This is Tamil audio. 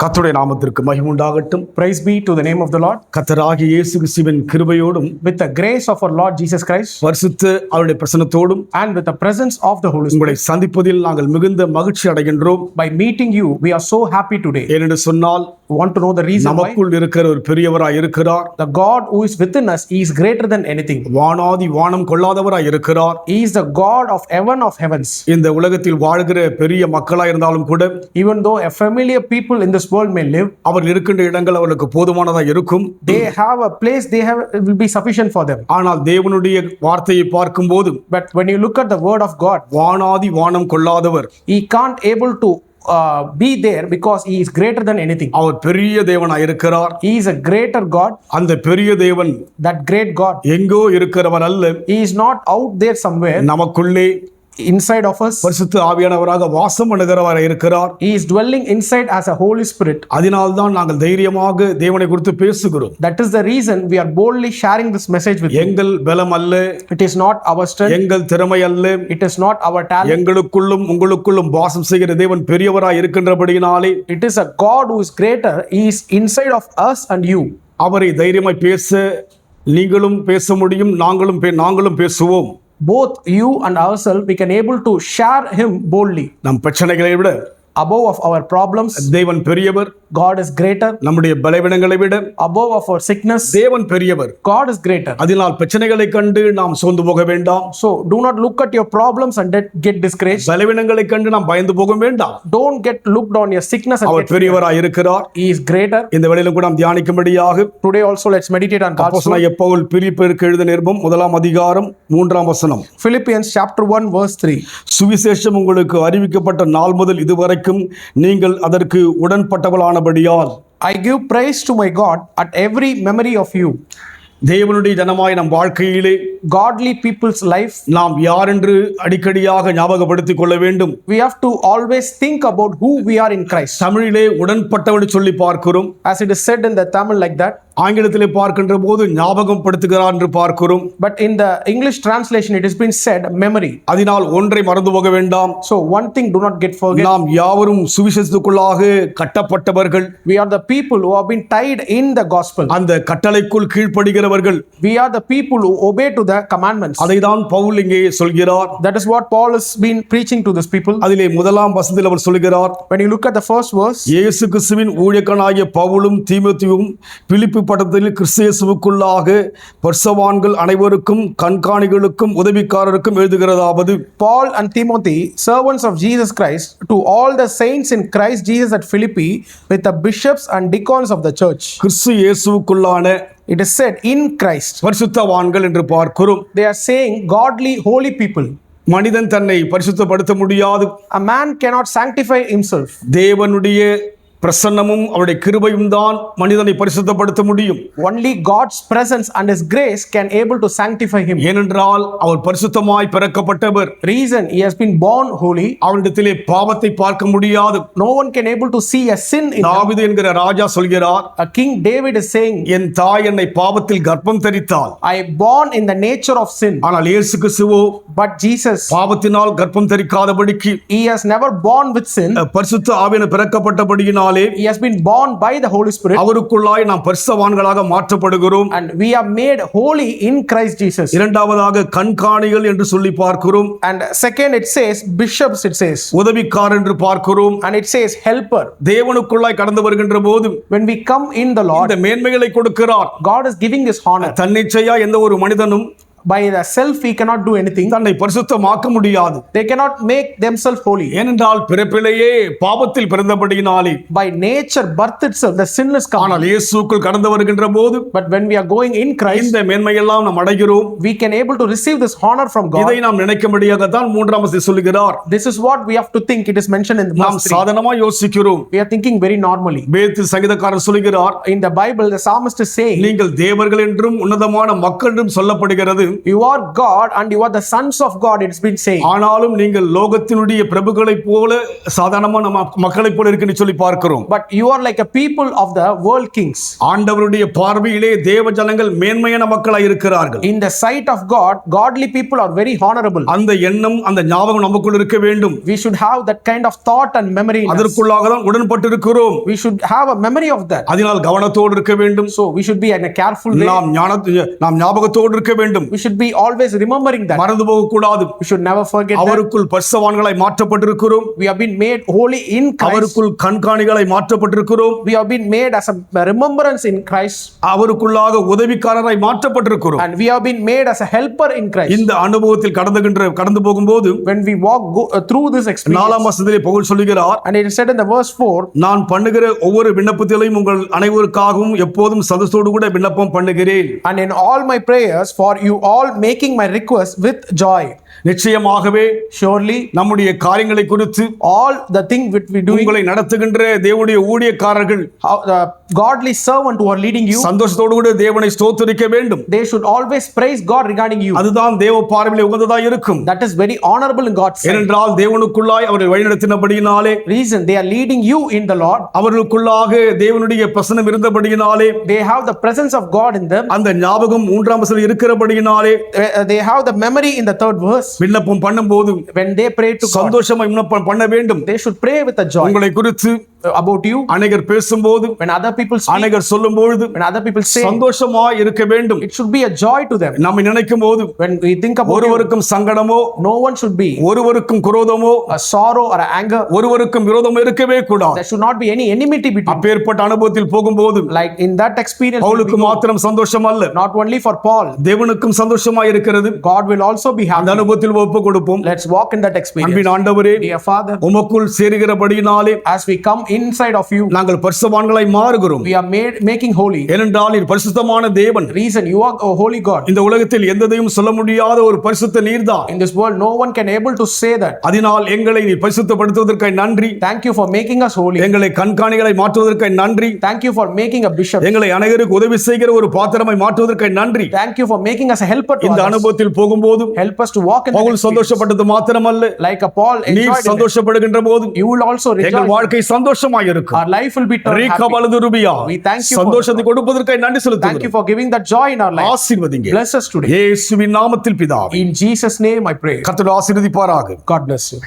கர்த்தருடைய நாமத்திற்கு மகிமை உண்டாகட்டும். Praise be to the name of the Lord. கர்த்தராகிய இயேசு கிறிஸ்துவின் கிருபையோடும் With the grace of our Lord Jesus Christ பரிசுத்த அவருடைய பிரசன்னத்தோடும் and with the presence of the Holy Spirit, உங்களை சந்திப்பதில் நாங்கள் மிகுந்த மகிழ்ச்சி அடைகின்றோம். by meeting you, we are so happy today. ஏனென்று சொன்னால் You want to know the reason why? நமக்குள் இருக்கிற ஒரு பெரியவராய் இருக்கிறார். The God who is within us, He is greater than anything. வானாதி வானம் கொள்ளாதவராய் இருக்கிறார். He is the God of heaven of heavens. இந்த உலகத்தில் வாழ்கிற பெரிய மக்களாய் இருந்தாலும் கூட Even though a familiar people in this world may live, அவர் இருக்கின்ற இடங்கள் அவர்களுக்கு போதுமானதாக இருக்கும். they have a place, it will be sufficient for them. ஆனால் தேவனுடைய வார்த்தையை பார்க்கும்போது But when you look at the word of God, வானாதி வானம் கொள்ளாதவர், He can't able to be there because He is greater than anything. அவர் பெரிய தேவனாய் இருக்கிறார். He is a greater God. அந்த பெரிய தேவன் That great God, எங்கோ இருக்கிறவர் அல்ல, He is not out there somewhere நமக்குள்ளே inside of us. பரிசுத்த ஆவியானவராக வாசம் பண்ணுகிறவராய் இருக்கிறார். He is dwelling inside as a Holy Spirit. அதனால்தான் நாங்கள் தைரியமாக தேவனை குறித்து பேசுகிறோம். That is the reason we are boldly sharing this message with you. எங்கள் பலம் அல்ல, It is not our strength, எங்கள் திறமை அல்ல, it is not our talent. எங்களுக்குள்ளும் உங்களுக்குள்ளும் வாசம் செய்கிற தேவன் பெரியவராய் இருக்கின்றபடியினாலே It is a God who is greater. He is inside of us and you. அவரை தைரியமாய் பேச நீங்களும் பேச முடியும், நாங்களும் பேசுவோம். Both you and ourselves, we can able to share Him boldly. நம் பிரச்சனைகளை விட Above of our problems, தேவன் பெரியவர். God is greater. நம்முடைய பலவீனங்களை விட Above of our sickness, தேவன் பெரியவர். God is greater. அதனால் பிரச்சனைகளை கண்டு நாம் சோர்ந்து போக வேண்டாம். So do not look at your problems and get discouraged. பலவீனங்களை கண்டு நாம் பயந்து போக வேண்டாம். Don't get looked on your sickness and our get பெரியவராய் இருக்கிறார். He is greater. இந்த வேளையிலும் கூட நாம் தியானிக்கும்படியாக Today also let's meditate on God's word. அப்போஸ்தலனாகிய பவுல் பிலிப்பியருக்கு எழுதின நிருபம் 1 அதிகாரம் 3 வசனம். Philippians chapter 1 verse 3. சுவிசேஷம் உங்களுக்கு அறிவிக்கப்பட்ட நாள் முதல் இதுவரைக்கும் நீங்கள் அதற்கு உடன்பட்டவளானபடியால் I give praise to my God at every memory of you. தேவனுடைய ஜனமாய் நம் வாழ்க்கையிலே Godly people's life, நாம் யார் என்று அடிக்கடியாக ஞாபகப்படுத்திக் கொள்ள வேண்டும். we have to always think about who we are in Christ. தமிழிலே உடன்பட்டவன் சொல்லி பார்க்கிறோம். As it is said in the Tamil like that, ஆங்கிலத்திலே பார்க்கின்ற போது ஞாபகம் படுத்துகிறார் என்று பார்க்கிறோம். but in the English translation it has been said memory. அதனால் ஒன்றை மறந்து போக வேண்டாம். So one thing do not get forget. நாம் யாவரும் சுவிசேஷத்துக்குள்ளாக கட்டப்பட்டவர்கள். We are the people who have been tied in the gospel. அந்த கட்டளைக்குள் கீழ்ப்படுகிறவர்கள். We are the people who obey to the commandments. அதைதான் பவுல் இங்கே சொல்கிறார். That is what Paul has been preaching to these people. அதிலே முதலாம் வசனத்தில் அவர் சொல்கிறார், When you look at the first verse, இயேசு கிறிஸ்துவின் ஊழியக்காரனாகிய பவுலும் தீமோத்தேயுவும் பிலிப்பி பட்டணத்தில் கிறிஸ்து இயேசுவுக்குள்ளாக பரிசுத்தவான்கள் அனைவருக்கும் கண்காணிகளுக்கும் உதவிக்காரருக்கும் எழுதுகிறதாவது, Paul and Timothy, servants of Jesus Christ, to all the saints in Christ Jesus at Philippi, with the bishops and deacons of the church. Kristu இயேசுவுக்குள்ளான It is said in Christ. பரிசுத்தவான்கள் என்று பார்க்கிறோம். They are saying godly, holy people. மனிதன் தன்னை பரிசுத்தப்படுத்த முடியாது. A man cannot sanctify himself. தேவனுடைய பிரசன்னமும் அவருடைய கிருபையும் தான் மனிதனை பரிசுத்தப்படுத்த முடியும். Only God's presence and His grace can able to sanctify him. ஏனென்றால் அவர் பரிசுத்தமாய் பிறக்கப்பட்டவர். Reason, he has been born holy. அவரிடத்திலே பாவத்தை பார்க்க முடியாது. No one can able to see a sin in him. தாவீது என்கிற ராஜா சொல்கிறார், A King David is saying, என் தாய் என்னை பாவத்தில் கர்ப்பம் தரித்தாள். I born in the nature of sin. ஆனால் இயேசு கிறிஸ்துவோ But Jesus, பாவத்தினால் கர்ப்பம் தரிக்காதபடிக்கு He has never born with sin. பரிசுத்த ஆவியான பிறக்கப்பட்டபடியினாலே He has been born by the Holy Spirit. அவருக்குள்ளாய் நாம் பரிசுத்தவான்களாக மாற்றப்படுகிறோம். And we are made holy in Christ Jesus. இரண்டாவதாக கண்காணிகள் என்று சொல்லி பார்க்கிறோம். And second, it says bishops, it says. உதவிக்காரர் என்று பார்க்கிறோம். And it says helper. தேவனுக்குள்ளாய் கடந்து வருகின்ற போது When we come in the Lord, இந்த மேன்மைகளை கொடுக்கிறார். God is giving this honor. தன்னிச்சையா எந்த ஒரு மனிதனும் By the self, he cannot do anything. தன்னை பரிசுத்தமாக்க முடியாது. They cannot make themselves holy. ஏனென்றால் பிறப்பிலேயே பாவத்தில் பிறந்தபடியினாலே, By nature, birth itself, the sin is come. ஆனால் இயேசுக்குள் கடந்து வருகின்ற போது But when we are going in Christ, இந்த மேன்மையெல்லாம் நாம் அடைகிறோம். we can able to receive this honor from God. இதை நாம் நினைக்கும்படியாகத்தான் 3ஆம் வசனத்தில் சொல்கிறார். This is what we have to think. It is mentioned in நாம் verse 3. சாதாரணமா யோசிக்கிறோம். We are thinking very normally. வேதத்தில் சங்கீதக்காரர் சொல்கிறார், In the Bible, the psalmist is saying, நீங்கள் தேவர்கள் என்றும் உன்னதமான மக்கள் என்றும் சொல்லப்படுகிறது. you are God and you are the sons of God, it's been saying. ஆனாலும் நீங்கள் லோகத்தினுடைய பிரபுக்களைப் போல சாதாரணமான மக்களைப் போல இருக்குன்னு சொல்லி பார்க்கிறோம். But you are like a people of the world kings. ஆண்டவருடைய பார்வையிலே தேவ ஜனங்கள் மேன்மையான மக்களாய் இருக்கிறார்கள். In the sight of God, godly people are very honorable. அந்த எண்ணம் அந்த ஞாபகம் நமக்குள் இருக்க வேண்டும். We should have that kind of thought and memory in us. அதற்குள்ளாக தான் உடன்பட்டு இருக்கிறோம். We should have a memory of that. அதனால் கவனத்தோடு இருக்க வேண்டும். So we should be in a careful way. நாம் ஞாபகத்தோடு இருக்க வேண்டும். We should be always remembering that. மறந்து போக கூடாது. We should never forget that. அவருக்குள் பரிசுத்தவான்களாய் மாற்றப்பட்டிருக்கிறோம். We have been made holy in Christ. அவருக்குள் கண்காணிகளாய் மாற்றப்பட்டிருக்கிறோம். We have been made as a remembrance in Christ. அவருக்குள்ளாக உதவிக்காரராய் மாற்றப்பட்டிருக்கிறோம். And we have been made as a helper in Christ. இந்த அனுபவத்தில் கடந்து போகும்போது when we walk through this experience, 4ஆம் வசனத்திலே பவுல் சொல்கிறார், and it is said in the verse 4, நான் பண்ணுகிற ஒவ்வொரு விண்ணப்பத்திலும் உங்கள் அனைவருக்காகவும் எப்போதும் சந்தோஷத்தோடு கூட விண்ணப்பம் பண்ணுகிறேன். and in all my prayers for you all making my request with joy. நிச்சயமாகவே surely நம்முடைய காரியங்களை குறித்து all the thing which we do, உங்களை நடத்துகின்ற தேவனுடைய ஊழியக்காரர்கள், the godly servant who are leading you, சந்தோஷத்தோடு கூட தேவனை ஸ்தோத்திரிக்க வேண்டும். they should always praise God regarding you. அதுதான் தேவ பார்வையிலே உகந்ததாய் இருக்கும். that is very honorable in God's sight. ஏனென்றால் தேவனுக்குள்ளாய் அவரை வழிநடத்தினபடியினாலே, reason they are leading you in the Lord, அவர்களுக்குள்ளாக தேவனுடைய பிரசன்னம் இருந்தபடியினாலே, they have the presence of God in them, அந்த ஞாபகம் 3ஆம் வசனத்தில் இருக்கிறபடியினாலே, they have the memory in the 3rd verse. விண்ணப்பம் பண்ணும்போது when they pray to God, சந்தோஷமா விண்ணப்பம் பண்ண வேண்டும். they should pray with a joy. உங்களை குறித்து about you, அநேகர் பேசும்போது, when other people speak, அநேகர் சொல்லும்போது, when other people say, சந்தோஷமா இருக்க வேண்டும். it should be a joy to them. நம்ம நினைக்கும் போது when we think about ஒருவருக்கும் சங்கடமோ, no one should be ஒருவருக்கும் குரோதமோ, a sorrow or a anger, ஒருவருக்கும் விரோதமோ இருக்கவே கூடாது. there should not be any enmity between. அப்பேற்பட்ட அனுபவத்தில் போகும்போது like in that experience, பவுலுக்கு மாத்திரம் சந்தோஷம் அல்ல, not only for Paul, தேவனுக்கும் சந்தோஷமா இருக்கிறது. God will also be happy. அந்த அனுபவத்தில் ஒப்பு கொடுப்போம். let's walk in that experience. அன்பின் ஆண்டவரே, dear Father, உமக்குள் சேருகிறபடியினாலே as we come inside of you, நாங்கள் பரிசுத்தவான்களாய் மாறுகிறோம். we are making holy. ஏனென்றால் நீர் பரிசுத்தமான தேவன். reason you are a holy God. இந்த உலகத்தில் எந்ததையும் சொல்ல முடியாத ஒரு பரிசுத்த நீர்தான். in this world no one can able to say that. அதனால் எங்களை நீர் பரிசுத்தப்படுத்துவதற்காய் நன்றி. thank you for making us holy. எங்களை கண்காணிகளாய் மாற்றுவதற்காய் நன்றி. thank you for making a bishop. எங்களை அநேகருக்கு உதவி செய்கிற ஒரு பாத்திரமாய் மாற்றுவதற்காய் நன்றி. thank you for making us a helper to இந்த others. அனுபவத்தில் போகும்போது help us to walk in Pavul சந்தோஷப்பட்டது மாத்திரமல்ல, like a Paul நீர் enjoyed it. சந்தோஷப்படுகின்ற போது you will also எங்கள் rejoice. வாழ்க்கை சந்தோஷமாய் இருக்கும். our life will be turned happy. We thank you சந்தோஷத்தை கொடுப்பதற்காய் நன்றி செலுத்துகிறோம். thank you for giving that joy in our life. ஆசீர்வதிங்க. bless us today. இயேசுவின் நாமத்தில் பிதாவே. in Jesus name I pray. கர்த்தர் ஆசீர்வதிப்பாராக. God bless you.